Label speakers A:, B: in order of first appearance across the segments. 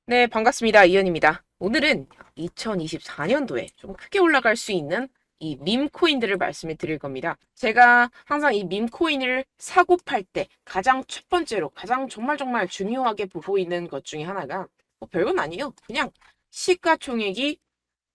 A: 네, 반갑습니다. 이현입니다. 오늘은 2024년도에 좀 크게 올라갈 수 있는 이 밈코인들을 말씀을 드릴 겁니다. 제가 항상 이 밈코인을 사고 팔 때 가장 첫 번째로 가장 정말 중요하게 보고 있는 것 중에 하나가 뭐 별건 아니에요. 그냥 시가총액이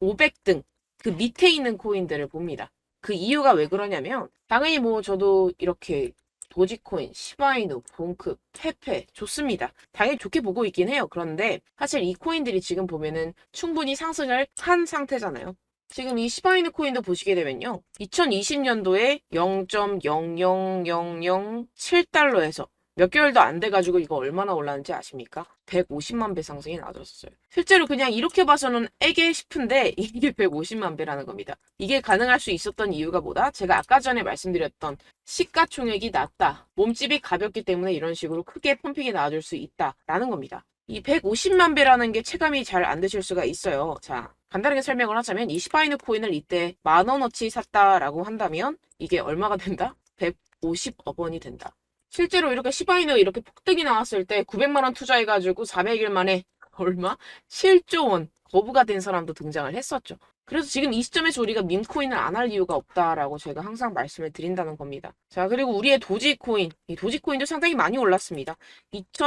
A: 500등 그 밑에 있는 코인들을 봅니다. 그 이유가 왜 그러냐면 당연히 뭐 저도 이렇게 도지코인, 시바이누, 봉크, 페페 좋습니다. 당연히 좋게 보고 있긴 해요. 그런데 사실 이 코인들이 지금 보면은 충분히 상승을 한 상태잖아요. 지금 이 시바이누 코인도 보시게 되면요. 2020년도에 0.00007달러에서 몇 개월도 안 돼가지고 이거 얼마나 올랐는지 아십니까? 150만 배 상승이 나졌어요. 실제로 그냥 이렇게 봐서는 애게 싶은데 이게 150만 배라는 겁니다. 이게 가능할 수 있었던 이유가 뭐다? 제가 아까 전에 말씀드렸던 시가총액이 낮다. 몸집이 가볍기 때문에 이런 식으로 크게 펌핑이 나와줄 수 있다라는 겁니다. 이 150만 배라는 게 체감이 잘 안 되실 수가 있어요. 자, 간단하게 설명을 하자면 이 시바이누 코인을 이때 10,000원어치 샀다라고 한다면 이게 얼마가 된다? 150억 원이 된다. 실제로 이렇게 시바이누 이렇게 폭등이 나왔을 때 900만 원 투자해가지고 400일 만에 얼마? 7조 원 거부가 된 사람도 등장을 했었죠. 그래서 지금 이 시점에서 우리가 밈코인을 안 할 이유가 없다라고 제가 항상 말씀을 드린다는 겁니다. 자, 그리고 우리의 도지코인, 이 도지코인도 상당히 많이 올랐습니다.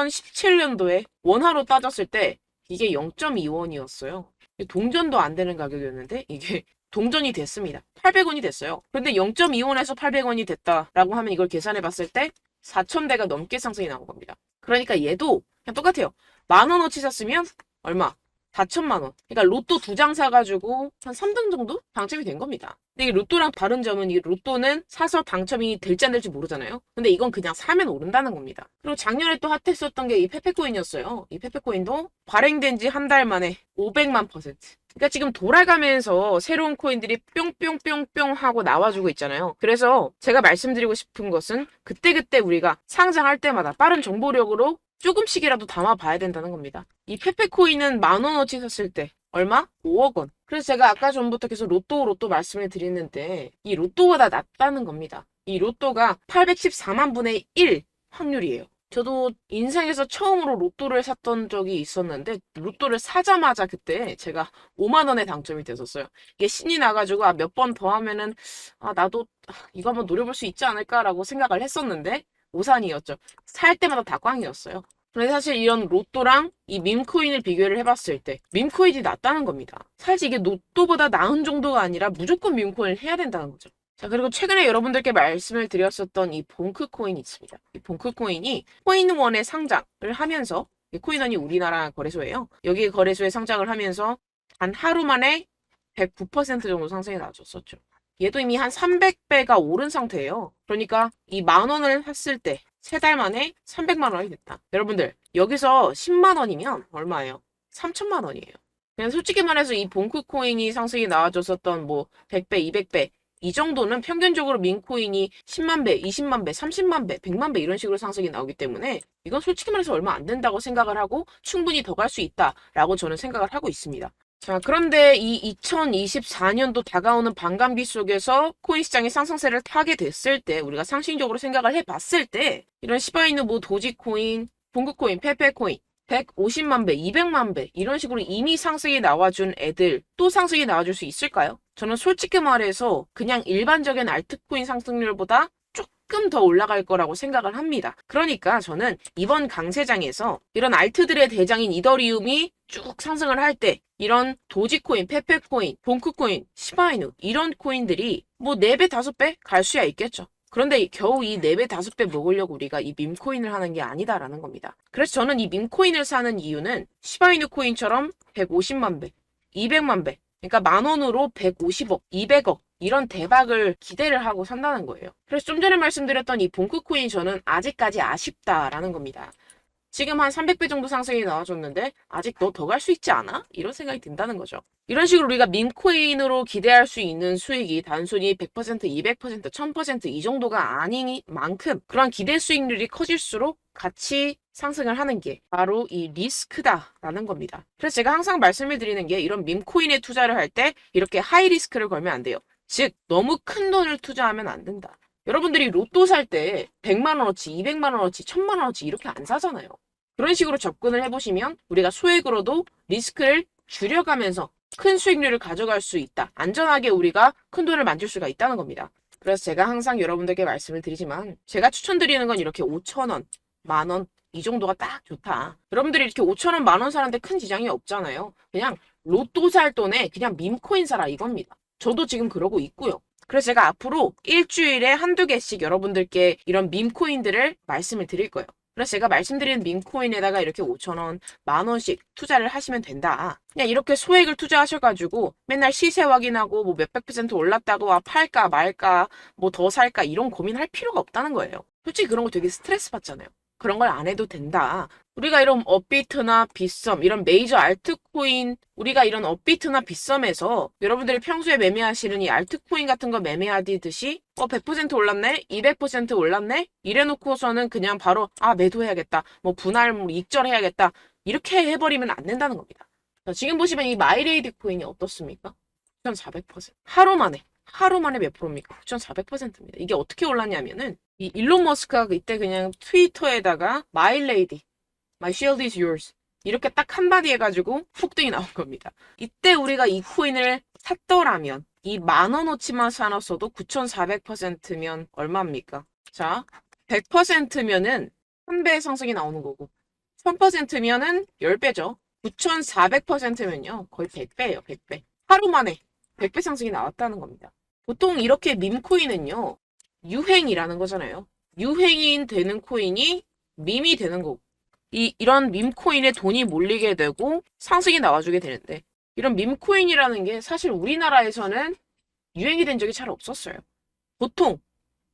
A: 2017년도에 원화로 따졌을 때 이게 0.2원이었어요. 동전도 안 되는 가격이었는데 이게 동전이 됐습니다. 800원이 됐어요. 그런데 0.2원에서 800원이 됐다라고 하면 이걸 계산해 봤을 때 4,000배가 넘게 상승이 나온 겁니다. 그러니까 얘도 그냥 똑같아요. 10,000원어치 샀으면 얼마? 4천만 원. 그러니까 로또 2장 사가지고 한 3등 정도 당첨이 된 겁니다. 근데 이 로또랑 다른 점은 이 로또는 사서 당첨이 될지 안 될지 모르잖아요. 근데 이건 그냥 사면 오른다는 겁니다. 그리고 작년에 또 핫했었던 게 이 페페코인이었어요. 이 페페코인도 발행된 지 한 달 만에 500만 퍼센트. 그러니까 지금 돌아가면서 새로운 코인들이 뿅뿅뿅뿅 하고 나와주고 있잖아요. 그래서 제가 말씀드리고 싶은 것은 그때그때 우리가 상장할 때마다 빠른 정보력으로 조금씩이라도 담아봐야 된다는 겁니다. 이 페페코인은 10,000원어치 샀을 때 얼마? 5억 원. 그래서 제가 아까 전부터 계속 로또 말씀을 드리는데 이 로또보다 낫다는 겁니다. 이 로또가 814만 분의 1 확률이에요. 저도 인생에서 처음으로 로또를 샀던 적이 있었는데 로또를 사자마자 그때 제가 5만 원에 당첨이 됐었어요. 이게 신이 나가지고 몇 번 더 하면은 나도 이거 한번 노려볼 수 있지 않을까라고 생각을 했었는데 오산이었죠. 살 때마다 다 꽝이었어요. 그런데 사실 이런 로또랑 이 밈코인을 비교를 해봤을 때 밈코인이 낫다는 겁니다. 사실 이게 로또보다 나은 정도가 아니라 무조건 밈코인을 해야 된다는 거죠. 자, 그리고 최근에 여러분들께 말씀을 드렸었던 이 봉크코인이 있습니다. 이 봉크코인이 코인원에 상장을 하면서 이 코인원이 우리나라 거래소예요. 여기 거래소에 상장을 하면서 단 하루 만에 109% 정도 상승이 나왔었죠. 얘도 이미 한 300배가 오른 상태예요. 그러니까 이 10,000원을 샀을 때 3달 만에 300만 원이 됐다. 여러분들 여기서 10만 원이면 얼마예요? 3천만 원이에요. 그냥 솔직히 말해서 이 봉크 코인이 상승이 나와줬었던 뭐 100배, 200배 이 정도는 평균적으로 민코인이 10만 배, 20만 배, 30만 배, 100만 배 이런 식으로 상승이 나오기 때문에 이건 솔직히 말해서 얼마 안 된다고 생각을 하고 충분히 더 갈 수 있다라고 저는 생각을 하고 있습니다. 자, 그런데 이 2024년도 다가오는 반감기 속에서 코인 시장이 상승세를 타게 됐을 때 우리가 상식적으로 생각을 해봤을 때 이런 시바이누 뭐 도지코인, 봉구코인, 페페코인 150만 배, 200만 배 이런 식으로 이미 상승이 나와준 애들 또 상승이 나와줄 수 있을까요? 저는 솔직히 말해서 그냥 일반적인 알트코인 상승률보다 조금 더 올라갈 거라고 생각을 합니다. 그러니까 저는 이번 강세장에서 이런 알트들의 대장인 이더리움이 쭉 상승을 할 때 이런 도지코인, 페페코인, 봉크코인, 시바이누 이런 코인들이 뭐 4배, 5배 갈 수야 있겠죠. 그런데 겨우 이 4배, 5배 먹으려고 우리가 이 밈코인을 하는 게 아니다라는 겁니다. 그래서 저는 이 밈코인을 사는 이유는 시바이누 코인처럼 150만 배, 200만 배, 그러니까 10,000원으로 150억, 200억 이런 대박을 기대를 하고 산다는 거예요. 그래서 좀 전에 말씀드렸던 이 봉크코인 저는 아직까지 아쉽다라는 겁니다. 지금 한 300배 정도 상승이 나와줬는데 아직 너 더 갈 수 있지 않아? 이런 생각이 든다는 거죠. 이런 식으로 우리가 밈코인으로 기대할 수 있는 수익이 단순히 100%, 200%, 1000%이 정도가 아닌 만큼 그런 기대 수익률이 커질수록 같이 상승을 하는 게 바로 이 리스크다라는 겁니다. 그래서 제가 항상 말씀을 드리는 게 이런 밈코인에 투자를 할 때 이렇게 하이 리스크를 걸면 안 돼요. 즉 너무 큰 돈을 투자하면 안 된다. 여러분들이 로또 살 때 100만 원어치, 200만 원어치, 1000만 원어치 이렇게 안 사잖아요. 그런 식으로 접근을 해보시면 우리가 소액으로도 리스크를 줄여가면서 큰 수익률을 가져갈 수 있다. 안전하게 우리가 큰 돈을 만질 수가 있다는 겁니다. 그래서 제가 항상 여러분들께 말씀을 드리지만 제가 추천드리는 건 이렇게 5,000원, 만원 이 정도가 딱 좋다. 여러분들이 이렇게 5,000원, 만원 사는데 큰 지장이 없잖아요. 그냥 로또 살 돈에 그냥 밈코인 사라 이겁니다. 저도 지금 그러고 있고요. 그래서 제가 앞으로 일주일에 한두 개씩 여러분들께 이런 밈코인들을 말씀을 드릴 거예요. 그래서 제가 말씀드리는 밈코인에다가 이렇게 5,000원, 만원씩 투자를 하시면 된다. 그냥 이렇게 소액을 투자하셔가지고 맨날 시세 확인하고 뭐 몇백 % 올랐다고 팔까 말까 뭐 더 살까 이런 고민할 필요가 없다는 거예요. 솔직히 그런 거 되게 스트레스 받잖아요. 그런 걸 안 해도 된다. 우리가 이런 업비트나 빗썸, 이런 메이저 알트코인, 우리가 이런 업비트나 빗썸에서 여러분들이 평소에 매매하시는 이 알트코인 같은 거 매매하듯이 100% 올랐네? 200% 올랐네? 이래놓고서는 그냥 바로 매도해야겠다. 뭐 분할 익절해야겠다. 이렇게 해버리면 안 된다는 겁니다. 자, 지금 보시면 이 마이레이드 코인이 어떻습니까? 9,400%. 하루 만에 몇 프로입니까? 9,400%입니다. 이게 어떻게 올랐냐면은 이 일론 머스크가 이때 그냥 트위터에다가 My lady, my shield is yours 이렇게 딱 한마디 해가지고 폭등이 나온 겁니다. 이때 우리가 이 코인을 샀더라면 이 만원어치만 사놨어도 9,400%면 얼마입니까? 자, 100%면은 1,000배 상승이 나오는 거고 1,000%면은 10배죠. 9,400%면요 거의 100배예요. 100배. 하루 만에 100배 상승이 나왔다는 겁니다. 보통 이렇게 밈코인은요. 유행이라는 거잖아요. 유행이 되는 코인이 밈이 되는 거고 이런 밈코인에 돈이 몰리게 되고 상승이 나와주게 되는데 이런 밈코인이라는 게 사실 우리나라에서는 유행이 된 적이 잘 없었어요. 보통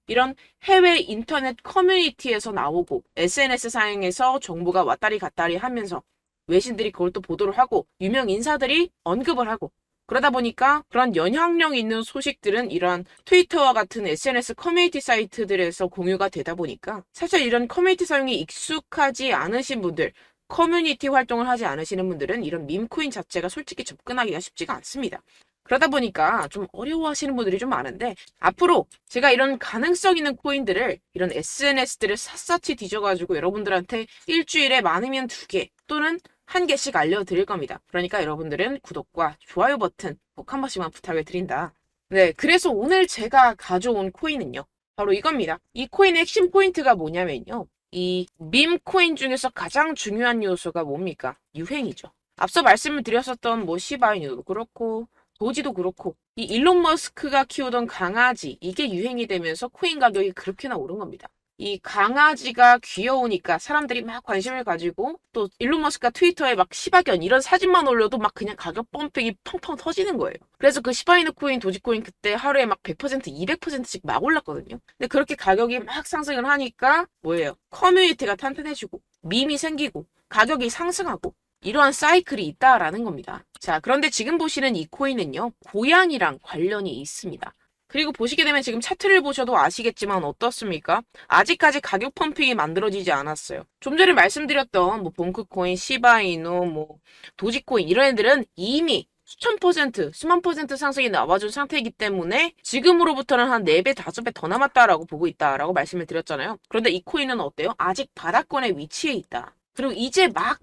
A: 이런 해외 인터넷 커뮤니티에서 나오고 SNS 사용해서 정보가 왔다리 갔다리 하면서 외신들이 그걸 또 보도를 하고 유명 인사들이 언급을 하고 그러다 보니까 그런 영향력 있는 소식들은 이런 트위터와 같은 SNS 커뮤니티 사이트들에서 공유가 되다 보니까 사실 이런 커뮤니티 사용이 익숙하지 않으신 분들, 커뮤니티 활동을 하지 않으시는 분들은 이런 밈코인 자체가 솔직히 접근하기가 쉽지가 않습니다. 그러다 보니까 좀 어려워하시는 분들이 좀 많은데 앞으로 제가 이런 가능성 있는 코인들을 이런 SNS들을 샅샅이 뒤져가지고 여러분들한테 일주일에 많으면 2개 또는 1개씩 알려드릴 겁니다. 그러니까 여러분들은 구독과 좋아요 버튼 꼭 한 번씩만 부탁을 드린다. 네, 그래서 오늘 제가 가져온 코인은요. 바로 이겁니다. 이 코인의 핵심 포인트가 뭐냐면요. 이 밈 코인 중에서 가장 중요한 요소가 뭡니까? 유행이죠. 앞서 말씀을 드렸었던 뭐 시바이누도 그렇고 도지도 그렇고 이 일론 머스크가 키우던 강아지 이게 유행이 되면서 코인 가격이 그렇게나 오른 겁니다. 이 강아지가 귀여우니까 사람들이 막 관심을 가지고 또 일론 머스크가 트위터에 막 시바견 이런 사진만 올려도 막 그냥 가격 펌핑이 펑펑 터지는 거예요. 그래서 그 시바이누 코인, 도지코인 그때 하루에 막 100%, 200%씩 막 올랐거든요. 근데 그렇게 가격이 막 상승을 하니까 뭐예요? 커뮤니티가 탄탄해지고 밈이 생기고 가격이 상승하고 이러한 사이클이 있다라는 겁니다. 자, 그런데 지금 보시는 이 코인은요. 고양이랑 관련이 있습니다. 그리고 보시게 되면 지금 차트를 보셔도 아시겠지만 어떻습니까? 아직까지 가격 펌핑이 만들어지지 않았어요. 좀 전에 말씀드렸던 뭐 봉크코인, 시바이누, 뭐 도지코인 이런 애들은 이미 수천 %, 수만 % 상승이 나와준 상태이기 때문에 지금으로부터는 한 4배, 5배 더 남았다라고 보고 있다라고 말씀을 드렸잖아요. 그런데 이 코인은 어때요? 아직 바닥권에 위치해 있다. 그리고 이제 막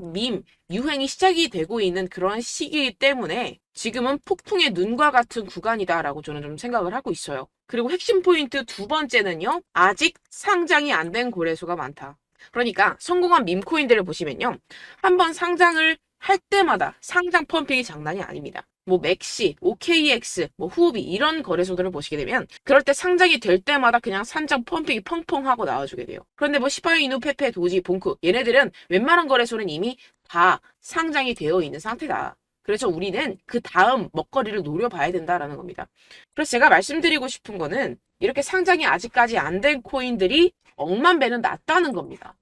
A: 유행이 시작이 되고 있는 그런 시기이기 때문에 지금은 폭풍의 눈과 같은 구간이다라고 저는 좀 생각을 하고 있어요. 그리고 핵심 포인트 2번째는요. 아직 상장이 안 된 거래소가 많다. 그러니까 성공한 밈코인들을 보시면요. 한번 상장을 할 때마다 상장 펌핑이 장난이 아닙니다. 뭐 맥시, OKX, 뭐 후오비 이런 거래소들을 보시게 되면 그럴 때 상장이 될 때마다 그냥 상장 펌핑이 펑펑 하고 나와주게 돼요. 그런데 뭐 시바이누, 페페, 도지, 봉크 얘네들은 웬만한 거래소는 이미 다 상장이 되어 있는 상태다. 그래서 우리는 그 다음 먹거리를 노려봐야 된다라는 겁니다. 그래서 제가 말씀드리고 싶은 거는 이렇게 상장이 아직까지 안 된 코인들이 억만 배는 낫다는 겁니다.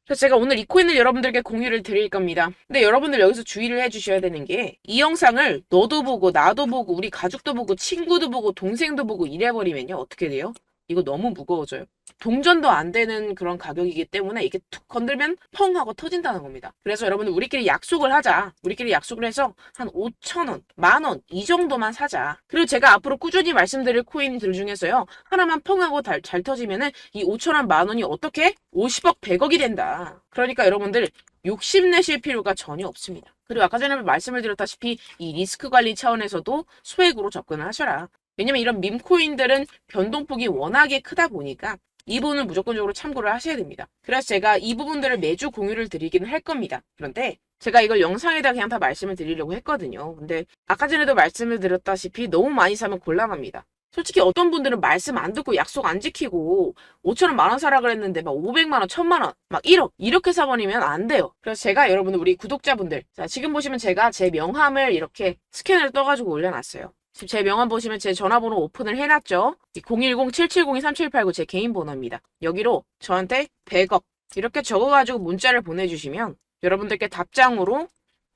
A: 그래서 제가 오늘 이 코인을 여러분들께 공유를 드릴 겁니다. 근데 여러분들 여기서 주의를 해주셔야 되는 게 이 영상을 너도 보고 나도 보고 우리 가족도 보고 친구도 보고 동생도 보고 이래버리면요. 어떻게 돼요? 이거 너무 무거워져요. 동전도 안 되는 그런 가격이기 때문에 이게 툭 건들면 펑 하고 터진다는 겁니다. 그래서 여러분들 우리끼리 약속을 하자. 우리끼리 약속을 해서 한 5,000원, 10,000원 이 정도만 사자. 그리고 제가 앞으로 꾸준히 말씀드릴 코인들 중에서요. 하나만 펑 하고 잘 터지면은 이 5,000원, 10,000원이 어떻게? 50억, 100억이 된다. 그러니까 여러분들 욕심내실 필요가 전혀 없습니다. 그리고 아까 전에 말씀을 드렸다시피 이 리스크 관리 차원에서도 소액으로 접근을 하셔라. 왜냐면 이런 밈코인들은 변동폭이 워낙에 크다 보니까 이 부분은 무조건적으로 참고를 하셔야 됩니다. 그래서 제가 이 부분들을 매주 공유를 드리기는 할 겁니다. 그런데 제가 이걸 영상에다 그냥 다 말씀을 드리려고 했거든요. 근데 아까 전에도 말씀을 드렸다시피 너무 많이 사면 곤란합니다. 솔직히 어떤 분들은 말씀 안 듣고 약속 안 지키고 5,000원, 10,000원 사라 그랬는데 막 500만 원, 1,000만 원, 막 1억 이렇게 사버리면 안 돼요. 그래서 제가 여러분들 우리 구독자분들 자 지금 보시면 제가 제 명함을 이렇게 스캔을 떠가지고 올려놨어요. 지금 제 명함 보시면 제 전화번호 오픈을 해놨죠. 010-7702-3789 제 개인 번호입니다. 여기로 저한테 100억 이렇게 적어가지고 문자를 보내주시면 여러분들께 답장으로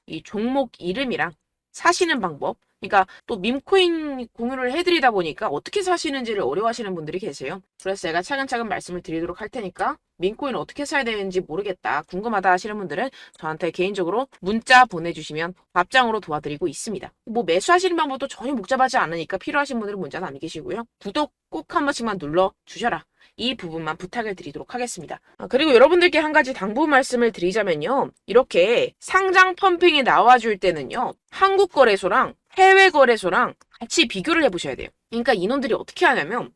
A: 이 종목 이름이랑 사시는 방법 그러니까 또 밈코인 공유를 해드리다 보니까 어떻게 사시는지를 어려워하시는 분들이 계세요. 그래서 제가 차근차근 말씀을 드리도록 할 테니까 밈코인 어떻게 사야 되는지 모르겠다 궁금하다 하시는 분들은 저한테 개인적으로 문자 보내주시면 답장으로 도와드리고 있습니다. 뭐 매수하시는 방법도 전혀 복잡하지 않으니까 필요하신 분들은 문자 남기시고요. 구독 꼭 한 번씩만 눌러주셔라. 이 부분만 부탁을 드리도록 하겠습니다. 그리고 여러분들께 한 가지 당부 말씀을 드리자면요. 이렇게 상장 펌핑이 나와줄 때는요. 한국거래소랑 해외거래소랑 같이 비교를 해보셔야 돼요. 그러니까 이놈들이 어떻게 하냐면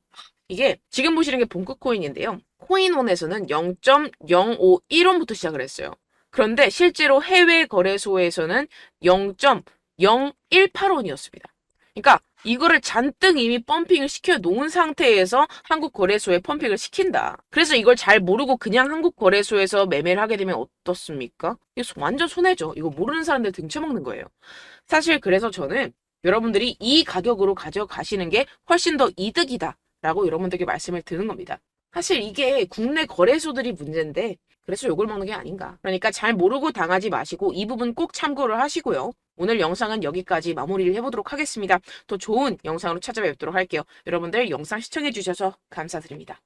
A: 이게 지금 보시는 게 본급 코인인데요. 코인원에서는 0.051원부터 시작을 했어요. 그런데 실제로 해외 거래소에서는 0.018원이었습니다. 그러니까 이거를 잔뜩 이미 펌핑을 시켜 놓은 상태에서 한국 거래소에 펌핑을 시킨다. 그래서 이걸 잘 모르고 그냥 한국 거래소에서 매매를 하게 되면 어떻습니까? 이거 완전 손해죠. 이거 모르는 사람들 등쳐먹는 거예요. 사실 그래서 저는 여러분들이 이 가격으로 가져가시는 게 훨씬 더 이득이다 라고 여러분들께 말씀을 드는 겁니다. 사실 이게 국내 거래소들이 문제인데 그래서 욕을 먹는 게 아닌가. 그러니까 잘 모르고 당하지 마시고 이 부분 꼭 참고를 하시고요. 오늘 영상은 여기까지 마무리를 해보도록 하겠습니다. 더 좋은 영상으로 찾아뵙도록 할게요. 여러분들 영상 시청해주셔서 감사드립니다.